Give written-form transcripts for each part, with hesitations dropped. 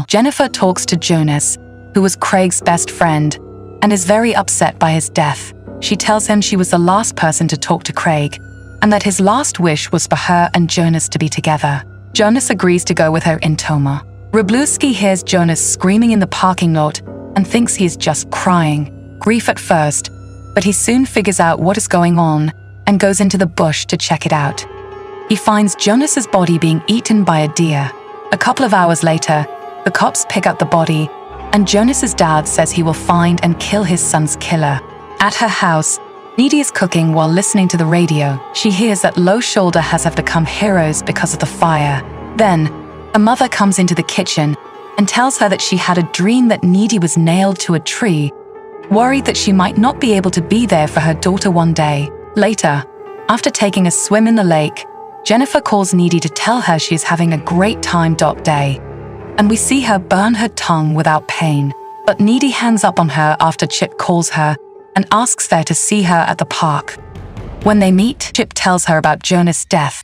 Jennifer talks to Jonas, who was Craig's best friend, and is very upset by his death. She tells him she was the last person to talk to Craig, and that his last wish was for her and Jonas to be together. Jonas agrees to go with her in Toma. Wroblewski hears Jonas screaming in the parking lot and thinks he is just crying, grief at first, but he soon figures out what is going on and goes into the bush to check it out. He finds Jonas's body being eaten by a deer. A couple of hours later, the cops pick up the body, and Jonas's dad says he will find and kill his son's killer. At her house, Needy is cooking while listening to the radio. She hears that Low Shoulder has become heroes because of the fire. Then, a mother comes into the kitchen and tells her that she had a dream that Needy was nailed to a tree, worried that she might not be able to be there for her daughter one day. Later, after taking a swim in the lake, Jennifer calls Needy to tell her she is having a great time that day, and we see her burn her tongue without pain. But Needy hangs up on her after Chip calls her and asks her to see her at the park. When they meet, Chip tells her about Jonas' death,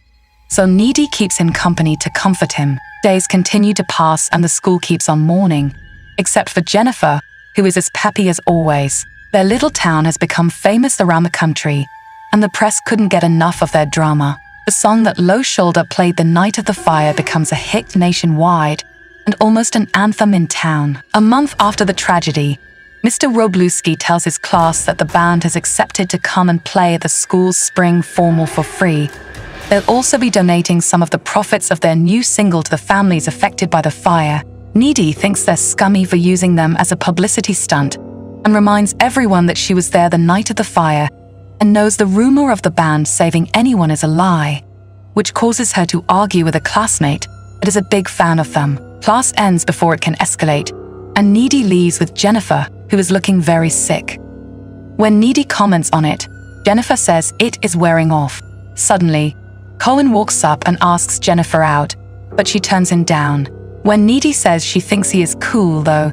so Needy keeps him company to comfort him. Days continue to pass and the school keeps on mourning, except for Jennifer, who is as peppy as always. Their little town has become famous around the country, and the press couldn't get enough of their drama. The song that Low Shoulder played the night of the fire becomes a hit nationwide and almost an anthem in town. A month after the tragedy, Mr. Wroblewski tells his class that the band has accepted to come and play at the school's spring formal for free. They'll also be donating some of the profits of their new single to the families affected by the fire. Needy thinks they're scummy for using them as a publicity stunt and reminds everyone that she was there the night of the fire and knows the rumor of the band saving anyone is a lie, which causes her to argue with a classmate that is a big fan of them. Class ends before it can escalate, and Needy leaves with Jennifer, who is looking very sick. When Needy comments on it, Jennifer says it is wearing off. Suddenly, Colin walks up and asks Jennifer out, but she turns him down. When Needy says she thinks he is cool, though,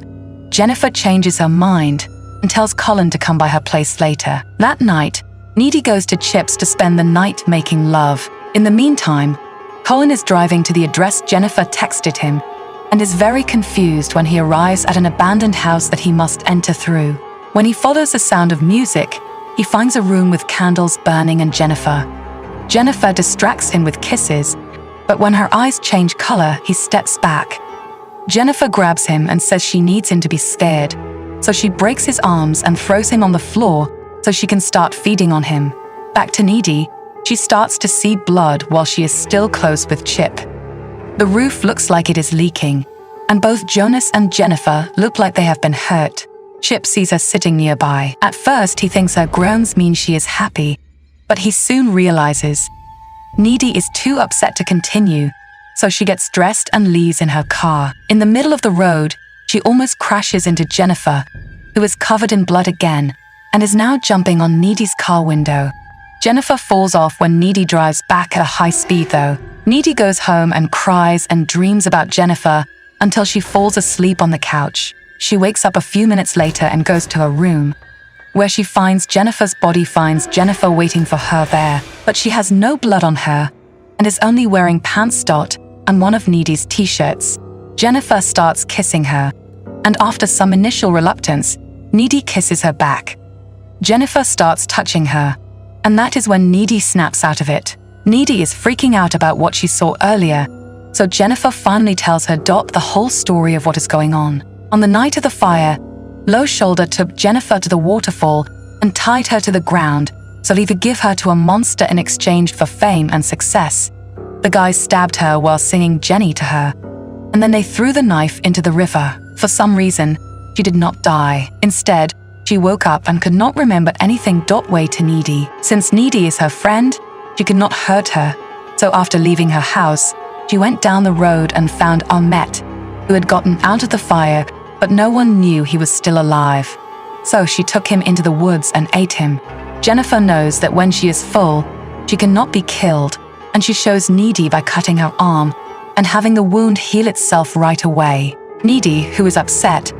Jennifer changes her mind and tells Colin to come by her place later. That night, Needy goes to Chip's to spend the night making love. In the meantime, Colin is driving to the address Jennifer texted him and is very confused when he arrives at an abandoned house that he must enter through. When he follows the sound of music, he finds a room with candles burning and Jennifer. Jennifer distracts him with kisses, but when her eyes change color, he steps back. Jennifer grabs him and says she needs him to be scared, so she breaks his arms and throws him on the floor so she can start feeding on him. Back to Needy, she starts to see blood while she is still close with Chip. The roof looks like it is leaking, and both Jonas and Jennifer look like they have been hurt. Chip sees her sitting nearby. At first, he thinks her groans mean she is happy, but he soon realizes Needy is too upset to continue, so she gets dressed and leaves in her car. In the middle of the road, she almost crashes into Jennifer, who is covered in blood again, and is now jumping on Needy's car window. Jennifer falls off when Needy drives back at a high speed though. Needy goes home and cries and dreams about Jennifer until she falls asleep on the couch. She wakes up a few minutes later and goes to her room, where she finds Jennifer's body finds Jennifer waiting for her there, but she has no blood on her and is only wearing pants and one of Needy's t-shirts. Jennifer starts kissing her, and after some initial reluctance, Needy kisses her back. Jennifer starts touching her, and that is when Needy snaps out of it. Needy is freaking out about what she saw earlier, so Jennifer finally tells her the whole story of what is going on. On the night of the fire, Low Shoulder took Jennifer to the waterfall and tied her to the ground so he would give her to a monster in exchange for fame and success. The guys stabbed her while singing Jenny to her, and then they threw the knife into the river. For some reason, she did not die. Instead, she woke up and could not remember anything. Way to Needy. Since Needy is her friend, she could not hurt her, so after leaving her house, she went down the road and found Ahmet, who had gotten out of the fire, but no one knew he was still alive. So she took him into the woods and ate him. Jennifer knows that when she is full, she cannot be killed, and she shows Needy by cutting her arm and having the wound heal itself right away. Needy, who is upset,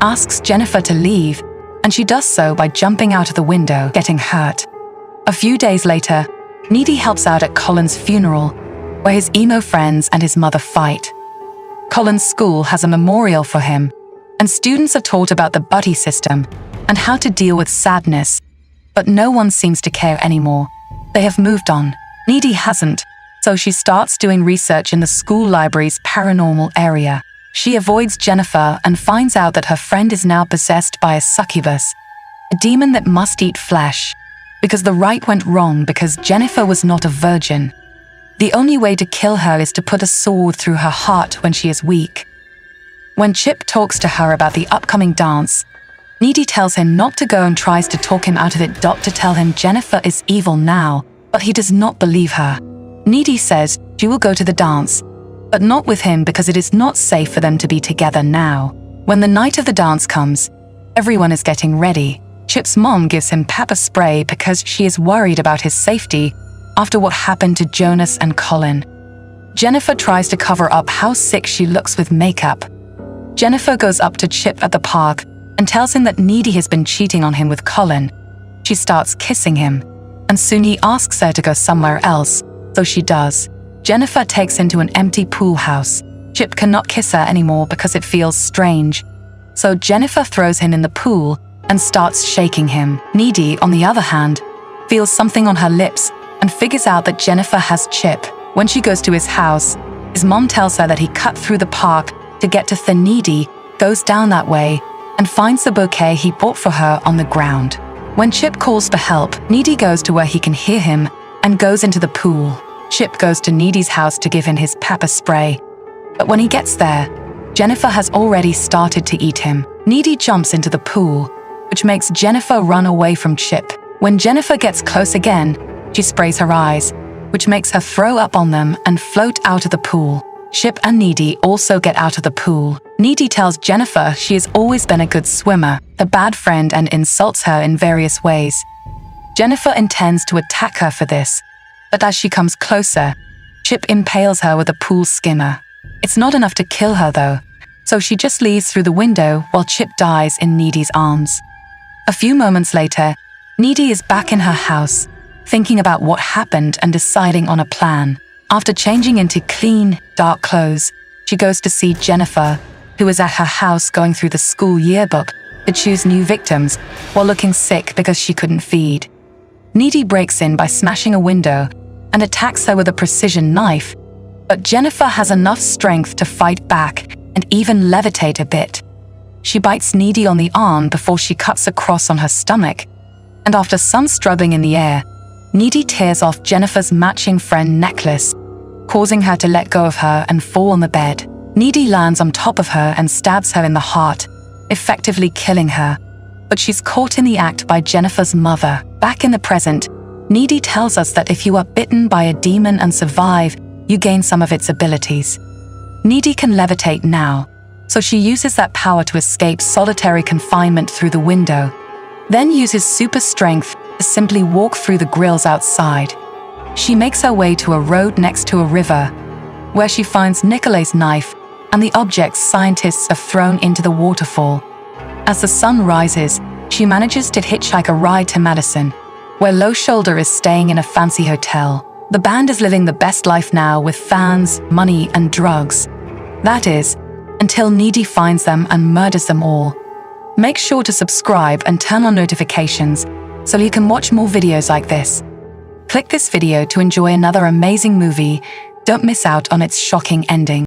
asks Jennifer to leave, and she does so by jumping out of the window, getting hurt. A few days later, Needy helps out at Colin's funeral, where his emo friends and his mother fight. Colin's school has a memorial for him, and students are taught about the buddy system and how to deal with sadness, but no one seems to care anymore. They have moved on. Needy hasn't, so she starts doing research in the school library's paranormal area. She avoids Jennifer and finds out that her friend is now possessed by a succubus, a demon that must eat flesh, because the rite went wrong because Jennifer was not a virgin. The only way to kill her is to put a sword through her heart when she is weak. When Chip talks to her about the upcoming dance, Needy tells him not to go and tries to talk him out of it. To tell him Jennifer is evil now, but he does not believe her. Needy says she will go to the dance, but not with him because it is not safe for them to be together now. When the night of the dance comes, everyone is getting ready. Chip's mom gives him pepper spray because she is worried about his safety after what happened to Jonas and Colin. Jennifer tries to cover up how sick she looks with makeup. Jennifer goes up to Chip at the park and tells him that Needy has been cheating on him with Colin. She starts kissing him, and soon he asks her to go somewhere else, so she does. Jennifer takes him to an empty pool house. Chip cannot kiss her anymore because it feels strange, so Jennifer throws him in the pool and starts shaking him. Needy, on the other hand, feels something on her lips and figures out that Jennifer has Chip. When she goes to his house, his mom tells her that he cut through the park to get to Needy, goes down that way, and finds the bouquet he bought for her on the ground. When Chip calls for help, Needy goes to where he can hear him and goes into the pool. Chip goes to Needy's house to give him his pepper spray, but when he gets there, Jennifer has already started to eat him. Needy jumps into the pool, which makes Jennifer run away from Chip. When Jennifer gets close again, she sprays her eyes, which makes her throw up on them and float out of the pool. Chip and Needy also get out of the pool. Needy tells Jennifer she has always been a good swimmer, a bad friend, and insults her in various ways. Jennifer intends to attack her for this, but as she comes closer, Chip impales her with a pool skimmer. It's not enough to kill her though, so she just leaves through the window while Chip dies in Needy's arms. A few moments later, Needy is back in her house, thinking about what happened and deciding on a plan. After changing into clean, dark clothes, she goes to see Jennifer, who is at her house going through the school yearbook to choose new victims while looking sick because she couldn't feed. Needy breaks in by smashing a window and attacks her with a precision knife, but Jennifer has enough strength to fight back and even levitate a bit. She bites Needy on the arm before she cuts a cross on her stomach, and after some struggling in the air, Needy tears off Jennifer's matching friend necklace, causing her to let go of her and fall on the bed. Needy lands on top of her and stabs her in the heart, effectively killing her, but she's caught in the act by Jennifer's mother. Back in the present, Needy tells us that if you are bitten by a demon and survive, you gain some of its abilities. Needy can levitate now, so she uses that power to escape solitary confinement through the window, then uses super strength to simply walk through the grills outside. She makes her way to a road next to a river, where she finds Nicole's knife and the objects scientists have thrown into the waterfall. As the sun rises, she manages to hitchhike a ride to Madison, where Low Shoulder is staying in a fancy hotel. The band is living the best life now with fans, money, and drugs. That is, until Needy finds them and murders them all. Make sure to subscribe and turn on notifications so you can watch more videos like this. Click this video to enjoy another amazing movie. Don't miss out on its shocking ending.